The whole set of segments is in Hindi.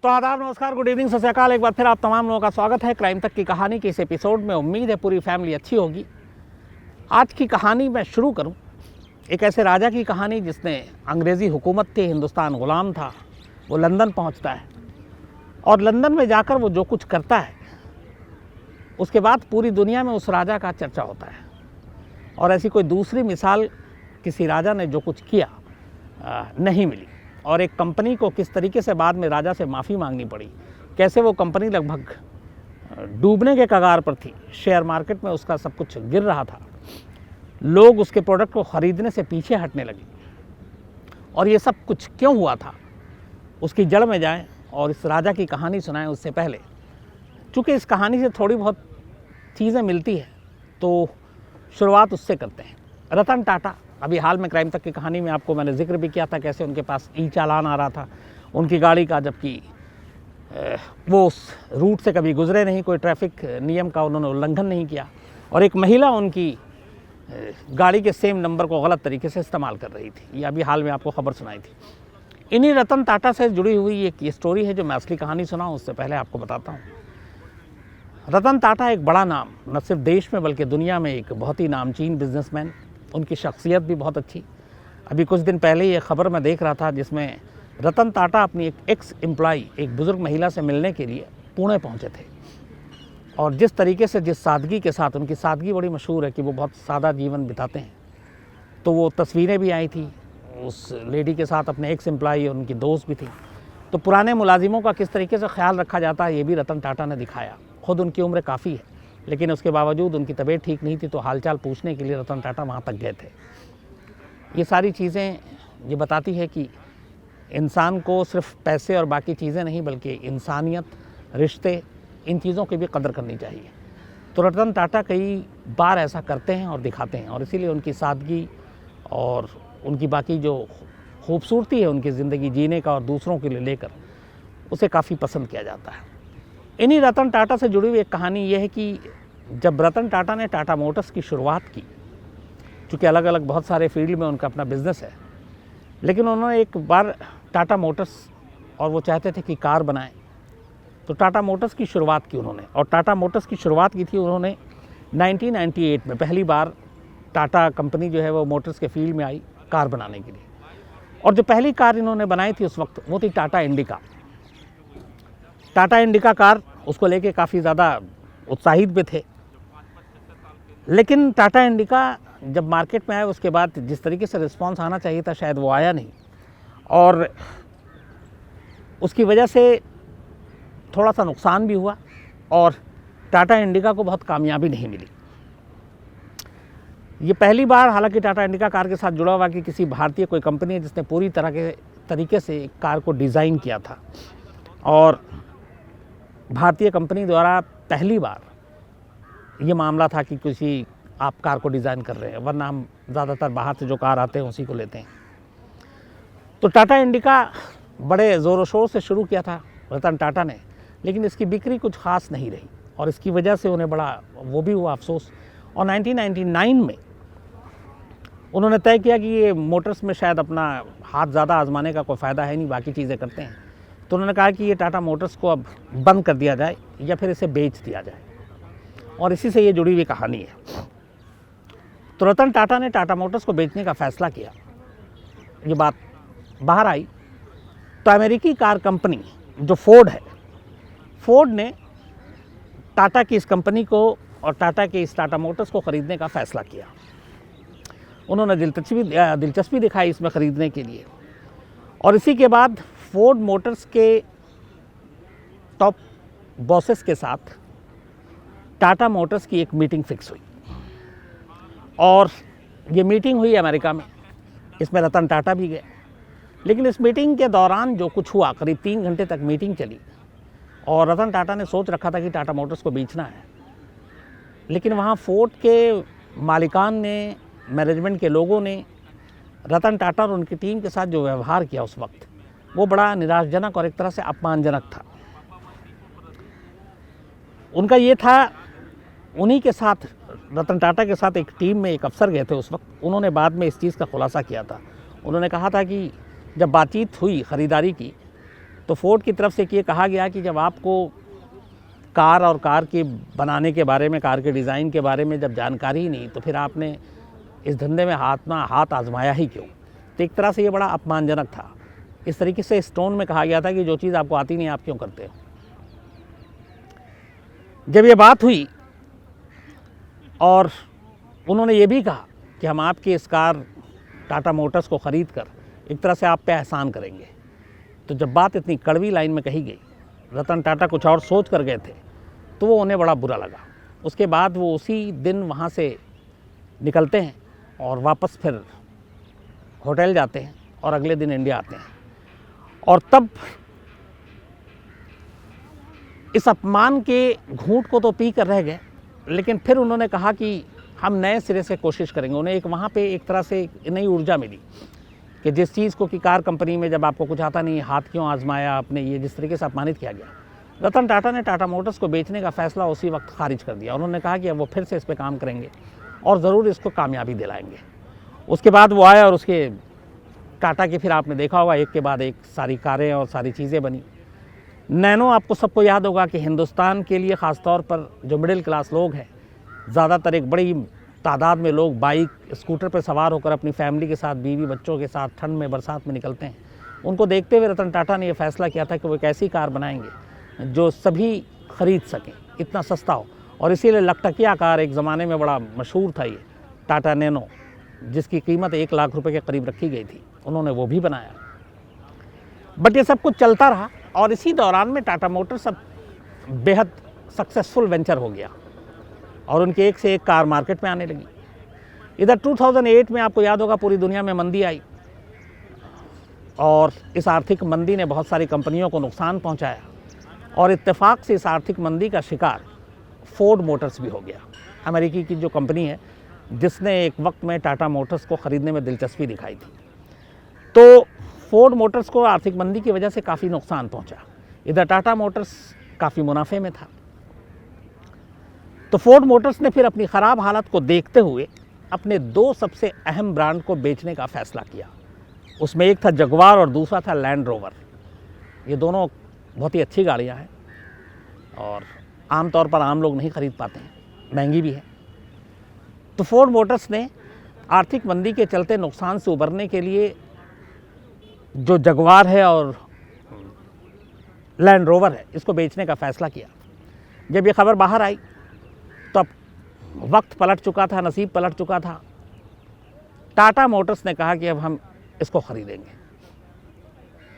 तो आदाब, नमस्कार, गुड इवनिंग, सत श्री अकाल। एक बार फिर आप तमाम लोगों का स्वागत है क्राइम तक की कहानी के इस एपिसोड में। उम्मीद है पूरी फैमिली अच्छी होगी। आज की कहानी मैं शुरू करूं एक ऐसे राजा की कहानी जिसने अंग्रेज़ी हुकूमत थी, हिंदुस्तान ग़ुलाम था। वो लंदन पहुंचता है और लंदन में जाकर वो जो कुछ करता है उसके बाद पूरी दुनिया में उस राजा का चर्चा होता है। और ऐसी कोई दूसरी मिसाल किसी राजा ने जो कुछ किया नहीं मिली। और एक कंपनी को किस तरीके से बाद में राजा से माफ़ी मांगनी पड़ी, कैसे वो कंपनी लगभग डूबने के कगार पर थी, शेयर मार्केट में उसका सब कुछ गिर रहा था, लोग उसके प्रोडक्ट को ख़रीदने से पीछे हटने लगे। और ये सब कुछ क्यों हुआ था, उसकी जड़ में जाएं और इस राजा की कहानी सुनाएं। उससे पहले चूँकि इस कहानी से थोड़ी बहुत चीज़ें मिलती है तो शुरुआत उससे करते हैं। रतन टाटा, अभी हाल में क्राइम तक की कहानी में आपको मैंने जिक्र भी किया था कैसे उनके पास ई चालान आ रहा था उनकी गाड़ी का, जबकि वो उस रूट से कभी गुजरे नहीं, कोई ट्रैफिक नियम का उन्होंने उल्लंघन नहीं किया। और एक महिला उनकी गाड़ी के सेम नंबर को गलत तरीके से इस्तेमाल कर रही थी। ये अभी हाल में आपको खबर सुनाई थी। इन्हीं रतन टाटा से जुड़ी हुई एक ये स्टोरी है जो मैं असली कहानी सुनाऊँ उससे पहले आपको बताता हूँ। रतन टाटा एक बड़ा नाम, न सिर्फ देश में बल्कि दुनिया में एक बहुत ही नामचीन बिजनेसमैन। उनकी शख्सियत भी बहुत अच्छी। अभी कुछ दिन पहले ही एक ख़बर मैं देख रहा था जिसमें रतन टाटा अपनी एक एक्स एम्प्लॉई, एक बुज़ुर्ग महिला से मिलने के लिए पुणे पहुंचे थे। और जिस तरीके से, जिस सादगी के साथ, उनकी सादगी बड़ी मशहूर है कि वो बहुत सादा जीवन बिताते हैं। तो वो तस्वीरें भी आई थी उस लेडी के साथ, अपने एक्स एम्प्लॉई और उनकी दोस्त भी थी। तो पुराने मुलाजिमों का किस तरीके से ख्याल रखा जाता है ये भी रतन टाटा ने दिखाया। ख़ुद उनकी उम्र काफ़ी है लेकिन उसके बावजूद उनकी तबीयत ठीक नहीं थी, तो हालचाल पूछने के लिए रतन टाटा वहाँ तक गए थे। ये सारी चीज़ें ये बताती है कि इंसान को सिर्फ पैसे और बाकी चीज़ें नहीं बल्कि इंसानियत, रिश्ते, इन चीज़ों की भी कदर करनी चाहिए। तो रतन टाटा कई बार ऐसा करते हैं और दिखाते हैं, और इसीलिए उनकी सादगी और उनकी बाकी जो खूबसूरती है उनकी ज़िंदगी जीने का और दूसरों के लिए लेकर, उसे काफ़ी पसंद किया जाता है। इन्हीं रतन टाटा से जुड़ी हुई एक कहानी यह है कि जब रतन टाटा ने टाटा मोटर्स की शुरुआत की, चूँकि अलग अलग बहुत सारे फील्ड में उनका अपना बिज़नेस है, लेकिन उन्होंने एक बार टाटा मोटर्स, और वो चाहते थे कि कार बनाएं, तो टाटा मोटर्स की शुरुआत की उन्होंने। और टाटा मोटर्स की शुरुआत की थी उन्होंने 1998 में। पहली बार टाटा कंपनी जो है वो मोटर्स के फील्ड में आई कार बनाने के लिए। और जो पहली कार इन्होंने बनाई थी उस वक्त वो थी Tata indica. Tata indica car, उसको लेके काफ़ी ज़्यादा उत्साहित भी थे। लेकिन टाटा इंडिका जब मार्केट में आया उसके बाद जिस तरीके से रिस्पांस आना चाहिए था शायद वो आया नहीं, और उसकी वजह से थोड़ा सा नुकसान भी हुआ और टाटा इंडिका को बहुत कामयाबी नहीं मिली। ये पहली बार हालांकि टाटा इंडिका कार के साथ जुड़ा हुआ कि किसी भारतीय कोई कंपनी है जिसने पूरी तरह के तरीके से एक कार को डिज़ाइन किया था, और भारतीय कंपनी द्वारा पहली बार ये मामला था कि किसी आप कार को डिज़ाइन कर रहे हैं, वरना हम ज़्यादातर बाहर से जो कार आते हैं उसी को लेते हैं। तो टाटा इंडिका बड़े ज़ोरों शोर से शुरू किया था रतन टाटा ने, लेकिन इसकी बिक्री कुछ ख़ास नहीं रही और इसकी वजह से उन्हें बड़ा वो भी हुआ अफसोस। और 1999 में उन्होंने तय किया कि ये मोटर्स में शायद अपना हाथ ज़्यादा आजमाने का कोई फ़ायदा है नहीं, बाकी चीज़ें करते हैं। तो उन्होंने कहा कि ये टाटा मोटर्स को अब बंद कर दिया जाए या फिर इसे बेच दिया जाए, और इसी से ये जुड़ी हुई कहानी है। तो रतन टाटा ने टाटा मोटर्स को बेचने का फ़ैसला किया। ये बात बाहर आई तो अमेरिकी कार कंपनी जो फोर्ड है, फोर्ड ने टाटा की इस कंपनी को और टाटा के इस टाटा मोटर्स को ख़रीदने का फ़ैसला किया। उन्होंने दिलचस्पी दिखाई इसमें ख़रीदने के लिए, और इसी के बाद फोर्ड मोटर्स के टॉप बॉसेस के साथ टाटा मोटर्स की एक मीटिंग फिक्स हुई, और ये मीटिंग हुई अमेरिका में। इसमें रतन टाटा भी गए। लेकिन इस मीटिंग के दौरान जो कुछ हुआ, करीब 3 घंटे तक मीटिंग चली, और रतन टाटा ने सोच रखा था कि टाटा मोटर्स को बेचना है। लेकिन वहाँ फोर्ड के मालिकान ने, मैनेजमेंट के लोगों ने रतन टाटा और उनकी टीम के साथ जो व्यवहार किया उस वक्त, वो बड़ा निराशजनक और एक तरह से अपमानजनक था। उनका ये था, उन्हीं के साथ, रतन टाटा के साथ एक टीम में एक अफसर गए थे उस वक्त, उन्होंने बाद में इस चीज़ का खुलासा किया था। उन्होंने कहा था कि जब बातचीत हुई ख़रीदारी की तो फोर्ड की तरफ से ये कहा गया कि जब आपको कार और कार के बनाने के बारे में, कार के डिज़ाइन के बारे में जब जानकारी ही नहीं, तो फिर आपने इस धंधे में हाथ आजमाया ही क्यों। तो एक तरह से ये बड़ा अपमानजनक था। इस तरीके से इस टोन में कहा गया था कि जो चीज़ आपको आती नहीं आप क्यों करते हो। जब ये बात हुई और उन्होंने ये भी कहा कि हम आपकी इस कार टाटा मोटर्स को ख़रीद कर एक तरह से आप पे एहसान करेंगे, तो जब बात इतनी कड़वी लाइन में कही गई, रतन टाटा कुछ और सोच कर गए थे, तो वो उन्हें बड़ा बुरा लगा। उसके बाद वो उसी दिन वहाँ से निकलते हैं और वापस फिर होटल जाते हैं और अगले दिन इंडिया आते हैं। और तब इस अपमान के घूंट को तो पी कर रह गए, लेकिन फिर उन्होंने कहा कि हम नए सिरे से कोशिश करेंगे। उन्हें एक वहाँ पे एक तरह से नई ऊर्जा मिली कि जिस चीज़ को कि कार कंपनी में जब आपको कुछ आता नहीं, हाथ क्यों आजमाया आपने, ये जिस तरीके से अपमानित किया गया। रतन टाटा ने टाटा मोटर्स को बेचने का फ़ैसला उसी वक्त खारिज कर दिया। उन्होंने कहा कि अब वो फिर से इस पर काम करेंगे और ज़रूर इसको कामयाबी दिलाएंगे। उसके बाद वो आए और उसके टाटा की फिर आपने देखा होगा एक के बाद एक सारी कारें और सारी चीज़ें बनी। नैनो आपको सबको याद होगा कि हिंदुस्तान के लिए ख़ास तौर पर जो मिडिल क्लास लोग हैं, ज़्यादातर एक बड़ी तादाद में लोग बाइक स्कूटर पर सवार होकर अपनी फैमिली के साथ, बीवी बच्चों के साथ ठंड में बरसात में निकलते हैं। उनको देखते हुए रतन टाटा ने यह फ़ैसला किया था कि वो एक ऐसी कार बनाएंगे जो सभी खरीद सकें, इतना सस्ता हो। और इसीलिए लकटकिया कार एक ज़माने में बड़ा मशहूर था, ये टाटा नैनो, जिसकी कीमत 1 लाख रुपए के करीब रखी गई थी, उन्होंने वो भी बनाया। बट ये सब कुछ चलता रहा और इसी दौरान में टाटा मोटर्स अब बेहद सक्सेसफुल वेंचर हो गया और उनकी एक से एक कार मार्केट में आने लगी। इधर 2008 में आपको याद होगा पूरी दुनिया में मंदी आई और इस आर्थिक मंदी ने बहुत सारी कंपनियों को नुकसान पहुंचाया और इत्तेफाक से इस आर्थिक मंदी का शिकार फोर्ड मोटर्स भी हो गया। अमेरिकी की जो कंपनी है जिसने एक वक्त में टाटा मोटर्स को ख़रीदने में दिलचस्पी दिखाई थी। तो फोर्ड मोटर्स को आर्थिक मंदी की वजह से काफ़ी नुकसान पहुंचा। इधर टाटा मोटर्स काफ़ी मुनाफे में था। तो फोर्ड मोटर्स ने फिर अपनी ख़राब हालत को देखते हुए अपने 2 सबसे अहम ब्रांड को बेचने का फ़ैसला किया। उसमें एक था जगुआर और दूसरा था लैंड रोवर। ये दोनों बहुत ही अच्छी गाड़ियाँ हैं और आमतौर पर आम लोग नहीं ख़रीद पाते हैं, महंगी भी है। तो फोर्ड मोटर्स ने आर्थिक मंदी के चलते नुकसान से उबरने के लिए जो जगुआर है और लैंड रोवर है, इसको बेचने का फ़ैसला किया। जब ये खबर बाहर आई तो अब वक्त पलट चुका था, नसीब पलट चुका था। टाटा मोटर्स ने कहा कि अब हम इसको ख़रीदेंगे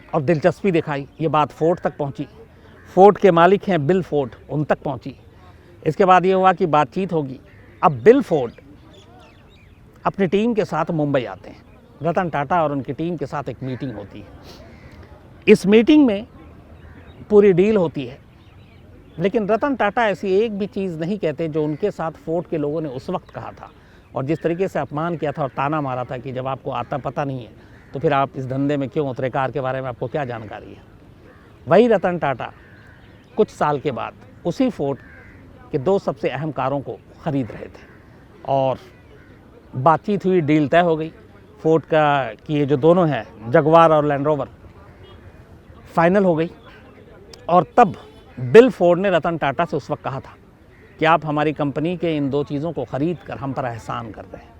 और दिलचस्पी दिखाई। ये बात फोर्ड तक पहुंची। फोर्ड के मालिक हैं बिल फोर्ड, उन तक पहुंची। इसके बाद ये हुआ कि बातचीत होगी। अब बिल फोर्ड अपनी टीम के साथ मुंबई आते हैं। रतन टाटा और उनकी टीम के साथ एक मीटिंग होती है। इस मीटिंग में पूरी डील होती है, लेकिन रतन टाटा ऐसी एक भी चीज़ नहीं कहते जो उनके साथ फोर्ड के लोगों ने उस वक्त कहा था और जिस तरीके से अपमान किया था और ताना मारा था कि जब आपको आता पता नहीं है तो फिर आप इस धंधे में क्यों उतरे, कार के बारे में आपको क्या जानकारी है। वही रतन टाटा कुछ साल के बाद उसी फोर्ड के 2 सबसे अहम कारों को ख़रीद रहे थे और बातचीत हुई, डील तय हो गई। फोर्ड का कि ये जो दोनों हैं जगुआर और लैंड रोवर फाइनल हो गई। और तब बिल फोर्ड ने रतन टाटा से उस वक्त कहा था कि आप हमारी कंपनी के इन 2 चीज़ों को ख़रीद कर हम पर एहसान कर रहे हैं।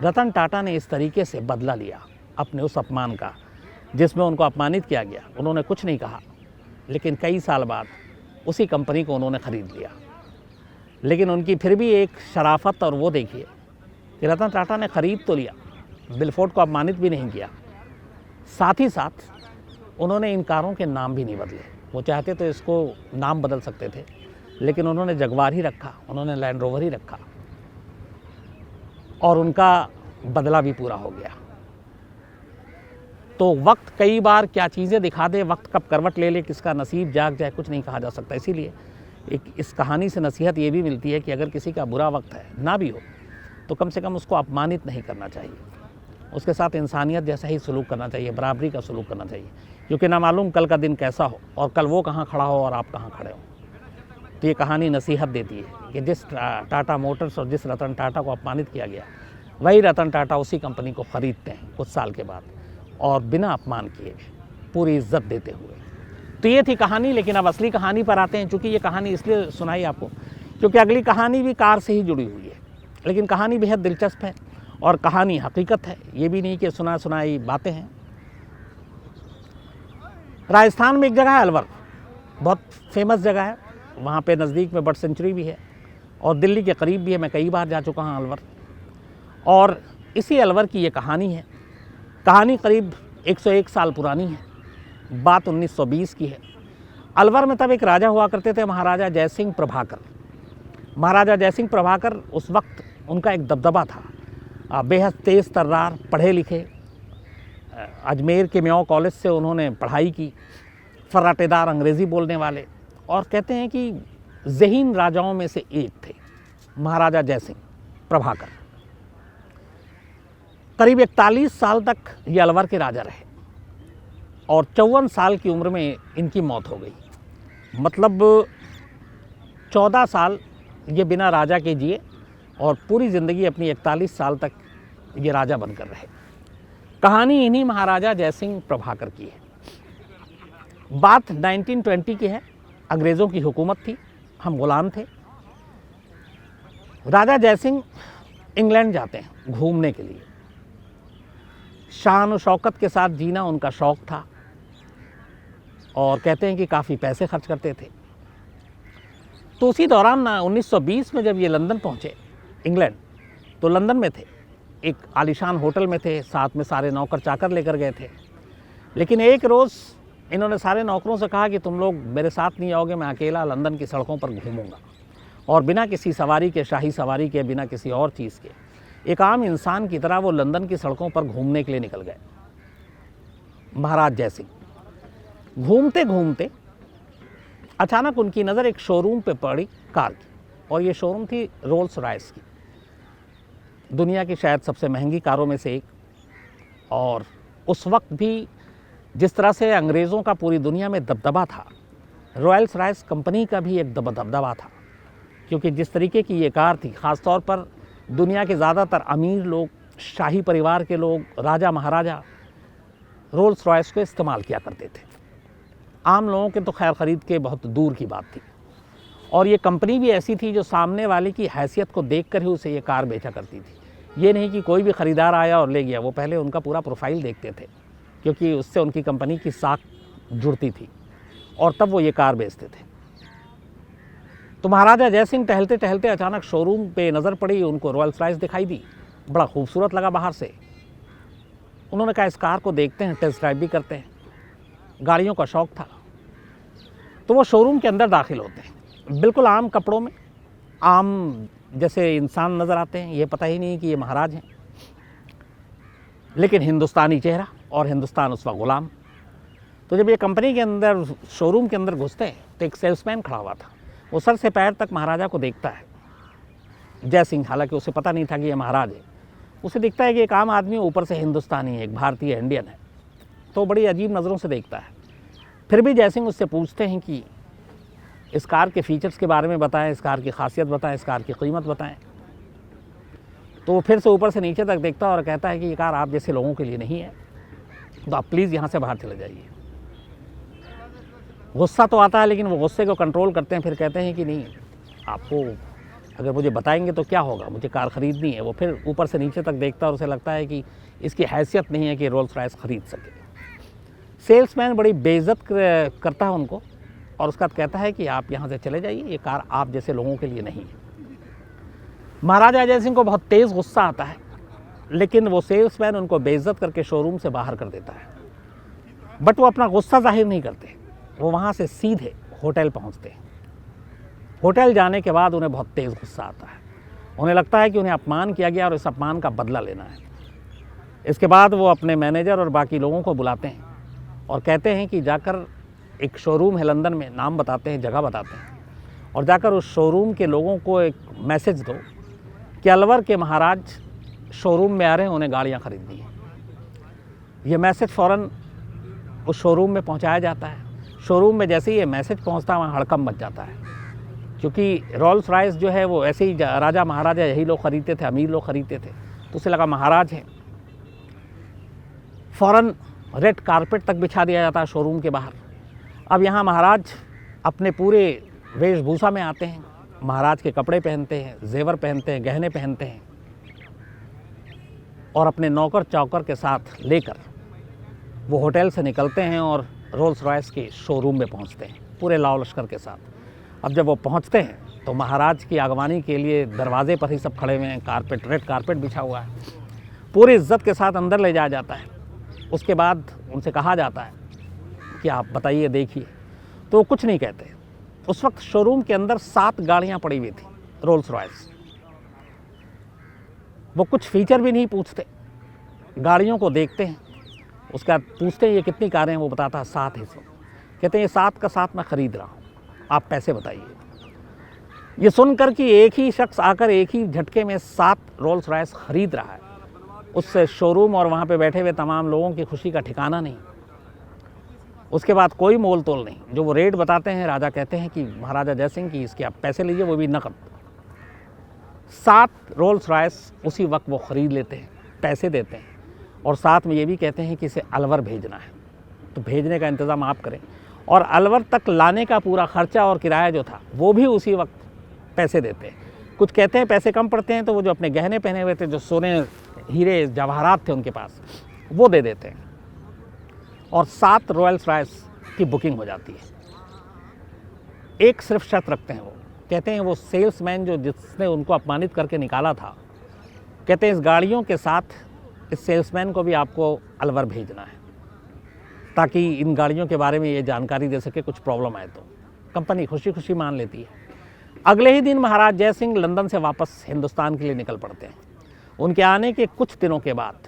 रतन टाटा ने इस तरीके से बदला लिया अपने उस अपमान का जिसमें उनको अपमानित किया गया। उन्होंने कुछ नहीं कहा, लेकिन कई साल बाद उसी कंपनी को उन्होंने ख़रीद लिया। लेकिन उनकी फिर भी एक शराफत, और वो देखिए कि रतन टाटा ने ख़रीद तो लिया, बिल फोर्ड को अपमानित भी नहीं किया, साथ ही साथ उन्होंने इन कारों के नाम भी नहीं बदले। वो चाहते तो इसको नाम बदल सकते थे, लेकिन उन्होंने जगुआर ही रखा, उन्होंने लैंड रोवर ही रखा और उनका बदला भी पूरा हो गया। तो वक्त कई बार क्या चीज़ें दिखा दे, वक्त कब करवट ले ले, किसका नसीब जाग जाए, कुछ नहीं कहा जा सकता। इसीलिए एक इस कहानी से नसीहत ये भी मिलती है कि अगर किसी का बुरा वक्त है, ना भी हो, तो कम से कम उसको अपमानित नहीं करना चाहिए। उसके साथ इंसानियत जैसा ही सलूक करना चाहिए, बराबरी का सलूक करना चाहिए, क्योंकि ना मालूम कल का दिन कैसा हो और कल वो कहाँ खड़ा हो और आप कहाँ खड़े हो। तो ये कहानी नसीहत देती है कि जिस टाटा मोटर्स और जिस रतन टाटा को अपमानित किया गया, वही रतन टाटा उसी कंपनी को ख़रीदते हैं कुछ साल के बाद और बिना अपमान किए। पूरी इज्जत देते हुए। तो ये थी कहानी, लेकिन अब असली कहानी पर आते हैं। चूँकि ये कहानी इसलिए सुनाई आपको क्योंकि अगली कहानी भी कार से ही जुड़ी हुई है, लेकिन कहानी बेहद दिलचस्प है और कहानी हकीकत है, ये भी नहीं कि सुना सुनाई बातें हैं। राजस्थान में एक जगह है अलवर, बहुत फेमस जगह है, वहाँ पे नज़दीक में बर्ड सेंचुरी भी है और दिल्ली के करीब भी है। मैं कई बार जा चुका हूँ अलवर, और इसी अलवर की ये कहानी है। कहानी करीब 101 साल पुरानी है, बात 1920 की है। अलवर में तब एक राजा हुआ करते थे, महाराजा जयसिंह प्रभाकर। महाराजा जयसिंह प्रभाकर उस वक्त उनका एक दबदबा था, बेहद तेज़ तर्रार, पढ़े लिखे। अजमेर के मेयो कॉलेज से उन्होंने पढ़ाई की, फर्राटेदार अंग्रेज़ी बोलने वाले, और कहते हैं कि ज़हीन राजाओं में से एक थे महाराजा जयसिंह प्रभाकर। करीब 41 साल तक ये अलवर के राजा रहे और 54 साल की उम्र में इनकी मौत हो गई। मतलब 14 साल ये बिना राजा के जिए और पूरी ज़िंदगी अपनी 41 साल तक ये राजा बनकर रहे। कहानी इन्हीं महाराजा जयसिंह प्रभाकर की है। बात 1920 की है, अंग्रेज़ों की हुकूमत थी, हम गुलाम थे। राजा जयसिंह इंग्लैंड जाते हैं घूमने के लिए। शान और शौकत के साथ जीना उनका शौक़ था और कहते हैं कि काफ़ी पैसे खर्च करते थे। तो उसी दौरान 1920 में जब ये लंदन पहुँचे, इंग्लैंड, तो लंदन में थे, एक आलीशान होटल में थे, साथ में सारे नौकर चाकर लेकर गए थे। लेकिन एक रोज़ इन्होंने सारे नौकरों से कहा कि तुम लोग मेरे साथ नहीं आओगे, मैं अकेला लंदन की सड़कों पर घूमूंगा। और बिना किसी सवारी के, शाही सवारी के, बिना किसी और चीज़ के, एक आम इंसान की तरह वो लंदन की सड़कों पर घूमने के लिए निकल गए। महाराज जयसिंह घूमते घूमते अचानक उनकी नज़र एक शोरूम पे पड़ी कार की, और ये शोरूम थी रोल्स रॉयस की, दुनिया की शायद सबसे महंगी कारों में से एक। और उस वक्त भी जिस तरह से अंग्रेज़ों का पूरी दुनिया में दबदबा था, रॉयल्स रॉयस कंपनी का भी एक दबदबा था, क्योंकि जिस तरीके की ये कार थी, ख़ास तौर पर दुनिया के ज़्यादातर अमीर लोग, शाही परिवार के लोग, राजा महाराजा रोल्स रॉयस को इस्तेमाल किया करते थे। आम लोगों के तो खैर ख़रीद के बहुत दूर की बात थी। और ये कंपनी भी ऐसी थी जो सामने वाले की हैसियत को देखकर ही उसे ये कार बेचा करती थी। ये नहीं कि कोई भी ख़रीदार आया और ले गया, वो पहले उनका पूरा प्रोफाइल देखते थे, क्योंकि उससे उनकी कंपनी की साख जुड़ती थी और तब वो ये कार बेचते थे। तो महाराजा जयसिंह टहलते टहलते अचानक शोरूम पे नज़र पड़ी, उनको रॉयल्स रॉयस दिखाई दी, बड़ा खूबसूरत लगा बाहर से। उन्होंने कहा इस कार को देखते हैं, टेस्ट ड्राइव भी करते हैं, गाड़ियों का शौक़ था। तो वो शोरूम के अंदर दाखिल होते हैं, बिल्कुल आम कपड़ों में, आम जैसे इंसान नज़र आते हैं, ये पता ही नहीं कि ये महाराज हैं, लेकिन हिंदुस्तानी चेहरा और हिंदुस्तान उस वक्त ग़ुलाम। तो जब ये कंपनी के अंदर, शोरूम के अंदर घुसते हैं, तो एक सेल्समैन खड़ा हुआ था। वो सर से पैर तक महाराजा को देखता है, जयसिंह, हालांकि उसे पता नहीं था कि ये महाराज है। उसे दिखता है कि एक आम आदमी ऊपर से हिंदुस्तानी है, एक भारतीय, इंडियन है, तो बड़ी अजीब नज़रों से देखता है। फिर भी जयसिंह उससे पूछते हैं कि इस कार के फीचर्स के बारे में बताएं, इस कार की खासियत बताएं, इस कार की कीमत बताएं। तो वो फिर से ऊपर से नीचे तक देखता है और कहता है कि ये कार आप जैसे लोगों के लिए नहीं है, तो आप प्लीज़ यहाँ से बाहर चले जाइए। गुस्सा तो आता है, लेकिन वो गुस्से को कंट्रोल करते हैं। फिर कहते हैं कि नहीं, आपको अगर मुझे बताएंगे तो क्या होगा, मुझे कार ख़रीदनी है। वो फिर ऊपर से नीचे तक देखता है और उसे लगता है कि इसकी हैसियत नहीं है कि रोल्स रॉयस ख़रीद सके। सेल्समैन बड़ी बेइज्जत करता है उनको और उसका कहता है कि आप यहाँ से चले जाइए, ये कार आप जैसे लोगों के लिए नहीं है। महाराजा जयसिंह को बहुत तेज़ गुस्सा आता है, लेकिन वो सेल्समैन उनको बेइज्जत करके शोरूम से बाहर कर देता है। बट वो अपना गुस्सा जाहिर नहीं करते, वो वहाँ से सीधे होटल पहुँचते हैं। होटल जाने के बाद उन्हें बहुत तेज़ गुस्सा आता है, उन्हें लगता है कि उन्हें अपमान किया गया और इस अपमान का बदला लेना है। इसके बाद वो अपने मैनेजर और बाकी लोगों को बुलाते हैं और कहते हैं कि जाकर एक शोरूम है लंदन में, नाम बताते हैं, जगह बताते हैं, और जाकर उस शोरूम के लोगों को एक मैसेज दो कि अलवर के महाराज शोरूम में आ रहे हैं, उन्हें गाड़ियाँ खरीदनी है। ये मैसेज फ़ौरन उस शोरूम में पहुंचाया जाता है। शोरूम में जैसे ही ये मैसेज पहुंचता है, वहाँ हड़कंप मच जाता है, क्योंकि रोल्स रॉयस जो है वो ऐसे ही राजा महाराजा यही लोग ख़रीदते थे, अमीर लोग ख़रीदते थे, तो उसे लगा महाराज हैं। फ़ौरन रेड कारपेट तक बिछा दिया जाता है शोरूम के बाहर। अब यहाँ महाराज अपने पूरे वेशभूषा में आते हैं, महाराज के कपड़े पहनते हैं, जेवर पहनते हैं, गहने पहनते हैं और अपने नौकर चाकर के साथ लेकर वो होटल से निकलते हैं और रोल्स रॉयस के शोरूम में पहुंचते हैं पूरे लाव लश्कर के साथ। अब जब वो पहुंचते हैं तो महाराज की आगवानी के लिए दरवाजे पर ही सब खड़े हुए हैं, कारपेट, रेड कारपेट बिछा हुआ है, पूरी इज्जत के साथ अंदर ले जाया जाता है। उसके बाद उनसे कहा जाता है कि आप बताइए, देखिए, तो वो कुछ नहीं कहते। उस वक्त शोरूम के अंदर 7 गाड़ियाँ पड़ी हुई थी रोल्स रॉयस। वो कुछ फीचर भी नहीं पूछते, गाड़ियों को देखते हैं, उसके बाद पूछते हैं ये कितनी कारें हैं, वो बताता है 7 है। कहते हैं ये 7 का 7 मैं ख़रीद रहा हूँ, आप पैसे बताइए। ये सुनकर कि एक ही शख्स आकर एक ही झटके में 7 रोल्स रॉयस ख़रीद रहा है, उससे शोरूम और वहाँ पे बैठे हुए तमाम लोगों की खुशी का ठिकाना नहीं। उसके बाद कोई मोल तोल नहीं। जो वो रेट बताते हैं, राजा कहते हैं कि महाराजा जय सिंह की इसके आप पैसे लीजिए, वो भी नकद। 7 रोल्स रॉयस उसी वक्त वो ख़रीद लेते हैं, पैसे देते हैं और साथ में ये भी कहते हैं कि इसे अलवर भेजना है, तो भेजने का इंतज़ाम आप करें। और अलवर तक लाने का पूरा ख़र्चा और किराया जो था वो भी उसी वक्त पैसे देते हैं। कुछ कहते हैं पैसे कम पड़ते हैं तो वो जो अपने गहने पहने हुए थे, जो सोने हीरे जवाहरात थे उनके पास, वो दे देते हैं और 7 रोल्स रॉयस की बुकिंग हो जाती है। एक सिर्फ शर्त रखते हैं, वो कहते हैं वो सेल्समैन जो जिसने उनको अपमानित करके निकाला था, कहते हैं इस गाड़ियों के साथ इस सेल्समैन को भी आपको अलवर भेजना है ताकि इन गाड़ियों के बारे में ये जानकारी दे सके, कुछ प्रॉब्लम आए तो। कंपनी खुशी खुशी मान लेती है। अगले ही दिन महाराज जय सिंह लंदन से वापस हिंदुस्तान के लिए निकल पड़ते हैं। उनके आने के कुछ दिनों के बाद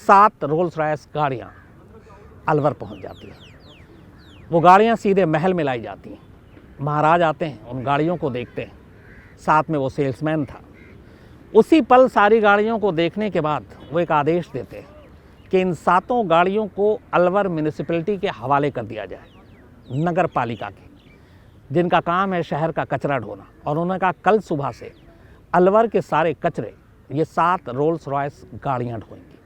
7 रोल्स रॉयस गाड़ियाँ अलवर पहुँच जाती हैं। वो गाड़ियाँ सीधे महल में लाई जाती हैं। महाराज आते हैं, उन गाड़ियों को देखते हैं, साथ में वो सेल्समैन था। उसी पल सारी गाड़ियों को देखने के बाद वो एक आदेश देते हैं कि इन 7 गाड़ियों को अलवर म्यूनिसिपैलिटी के हवाले कर दिया जाए, नगर पालिका के, जिनका काम है शहर का कचरा ढोना। और उन्होंने कहा कल सुबह से अलवर के सारे कचरे ये 7 रोल्स रॉयस गाड़ियाँ ढोएंगी।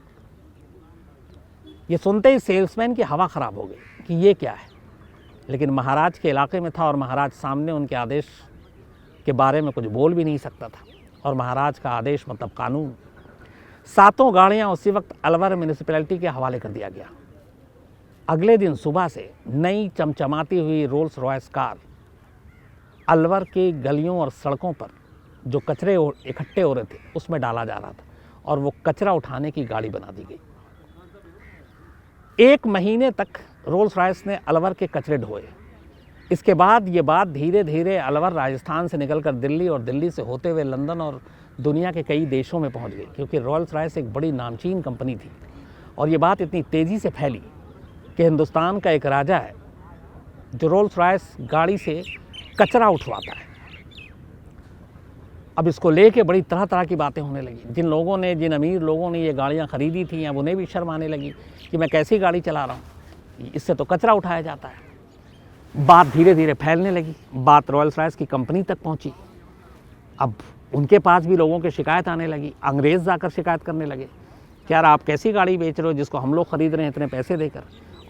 ये सुनते ही सेल्समैन की हवा ख़राब हो गई कि ये क्या है, लेकिन महाराज के इलाके में था और महाराज सामने उनके आदेश के बारे में कुछ बोल भी नहीं सकता था। और महाराज का आदेश मतलब कानून। 7 गाड़ियाँ उसी वक्त अलवर म्यूनिसिपैलिटी के हवाले कर दिया गया। अगले दिन सुबह से नई चमचमाती हुई रोल्स रॉयस कार अलवर के गलियों और सड़कों पर जो कचरे इकट्ठे हो रहे थे उसमें डाला जा रहा था और वो कचरा उठाने की गाड़ी बना दी गई। 1 महीने तक रोल्स रॉयस ने अलवर के कचरे ढोए। इसके बाद ये बात धीरे धीरे अलवर राजस्थान से निकलकर दिल्ली और दिल्ली से होते हुए लंदन और दुनिया के कई देशों में पहुंच गई, क्योंकि रोल्स रॉयस एक बड़ी नामचीन कंपनी थी। और ये बात इतनी तेज़ी से फैली कि हिंदुस्तान का एक राजा है जो रोल्स रॉयस गाड़ी से कचरा उठवाता है। अब इसको लेके बड़ी तरह तरह की बातें होने लगी। जिन अमीर लोगों ने ये गाड़ियाँ ख़रीदी थी, अब उन्हें भी शर्म आने लगी कि मैं कैसी गाड़ी चला रहा हूँ, इससे तो कचरा उठाया जाता है। बात धीरे धीरे फैलने लगी। बात रोल्स रॉयस की कंपनी तक पहुंची। अब उनके पास भी लोगों की शिकायत आने लगी। अंग्रेज़ जाकर शिकायत करने लगे कि यार आप कैसी गाड़ी बेच रहे हो जिसको हम लोग ख़रीद रहे हैं इतने पैसे देकर,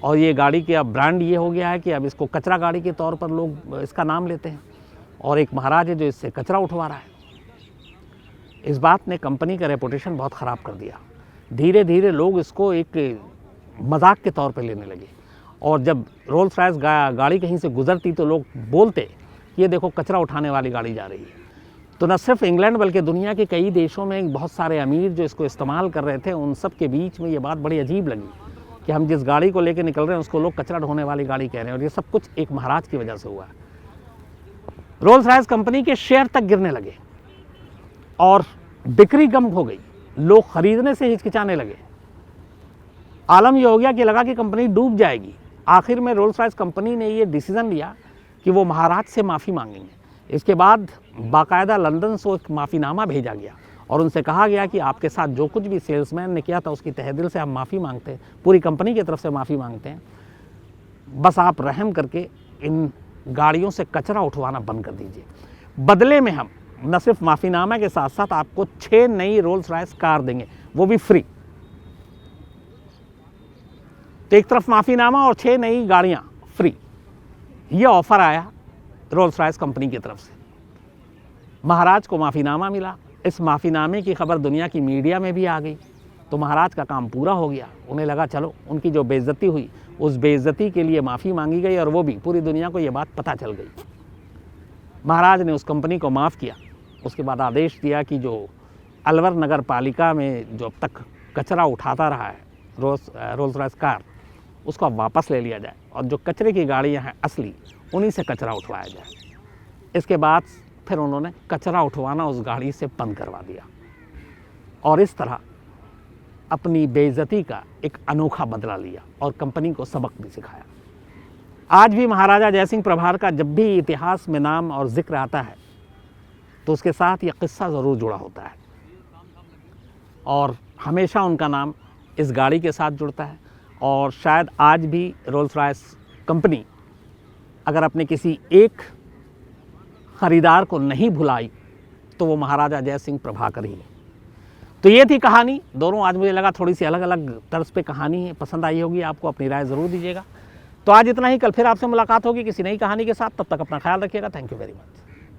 और ये गाड़ी की अब ब्रांड ये हो गया है कि अब इसको कचरा गाड़ी के तौर पर लोग इसका नाम लेते हैं, और एक महाराज है जो इससे कचरा उठवा रहा है। इस बात ने कंपनी का रेपुटेशन बहुत ख़राब कर दिया। धीरे धीरे लोग इसको एक मजाक के तौर पर लेने लगे, और जब रोल्स रॉयस गाड़ी कहीं से गुजरती तो लोग बोलते ये देखो कचरा उठाने वाली गाड़ी जा रही है। तो न सिर्फ इंग्लैंड बल्कि दुनिया के कई देशों में बहुत सारे अमीर जो इसको इस्तेमाल कर रहे थे, उन सब के बीच में ये बात बड़ी अजीब लगी कि हम जिस गाड़ी को लेकर निकल रहे हैं उसको लोग कचरा ढोने वाली गाड़ी कह रहे हैं, और ये सब कुछ एक महाराज की वजह से हुआ। रोल्स रॉयस कंपनी के शेयर तक गिरने लगे और बिक्री कम हो गई। लोग खरीदने से हिचकिचाने लगे। आलम यह हो गया कि लगा कि कंपनी डूब जाएगी। आखिर में रोल्स रॉयस कंपनी ने ये डिसीज़न लिया कि वो महाराज से माफ़ी मांगेंगे। इसके बाद बाकायदा लंदन से एक माफ़ीनामा भेजा गया और उनसे कहा गया कि आपके साथ जो कुछ भी सेल्समैन ने किया था उसकी तहे दिल से हम माफ़ी मांगते हैं, पूरी कंपनी की तरफ से माफ़ी मांगते हैं। बस आप रहम करके इन गाड़ियों से कचरा उठवाना बंद कर दीजिए। बदले में हम न सिर्फ माफ़ीनामा के साथ साथ आपको 6 नई रोल्स रॉयस कार देंगे, वो भी फ्री। तो एक तरफ माफ़ीनामा और 6 नई गाड़ियाँ फ्री, ये ऑफ़र आया रोल्स रॉयस कंपनी की तरफ से। महाराज को माफ़ीनामा मिला। इस माफ़ीनामे की खबर दुनिया की मीडिया में भी आ गई, तो महाराज का काम पूरा हो गया। उन्हें लगा चलो उनकी जो बेइज्जती हुई उस बेइज्जती के लिए माफ़ी मांगी गई, और वो भी पूरी दुनिया को ये बात पता चल गई। महाराज ने उस कंपनी को माफ़ किया। उसके बाद आदेश दिया कि जो अलवर नगर पालिका में जो अब तक कचरा उठाता रहा है रोल्स रॉयस कार, उसको अब वापस ले लिया जाए, और जो कचरे की गाड़ियाँ हैं असली, उन्हीं से कचरा उठवाया जाए। इसके बाद फिर उन्होंने कचरा उठवाना उस गाड़ी से बंद करवा दिया, और इस तरह अपनी बेइज्जती का एक अनोखा बदला लिया और कंपनी को सबक भी सिखाया। आज भी महाराजा जयसिंह प्रभार का जब भी इतिहास में नाम और जिक्र आता है तो उसके साथ ये किस्सा ज़रूर जुड़ा होता है, और हमेशा उनका नाम इस गाड़ी के साथ जुड़ता है। और शायद आज भी रोल्स रॉयस कंपनी अगर अपने किसी एक ख़रीदार को नहीं भुलाई तो वो महाराजा जयसिंह प्रभाकर ही है। तो ये थी कहानी। दोनों आज मुझे लगा थोड़ी सी अलग अलग तर्ज पे कहानी है, पसंद आई होगी आपको, अपनी राय ज़रूर दीजिएगा। तो आज इतना ही, कल फिर आपसे मुलाकात होगी किसी नई कहानी के साथ। तब तक अपना ख्याल रखिएगा। Thank you very much.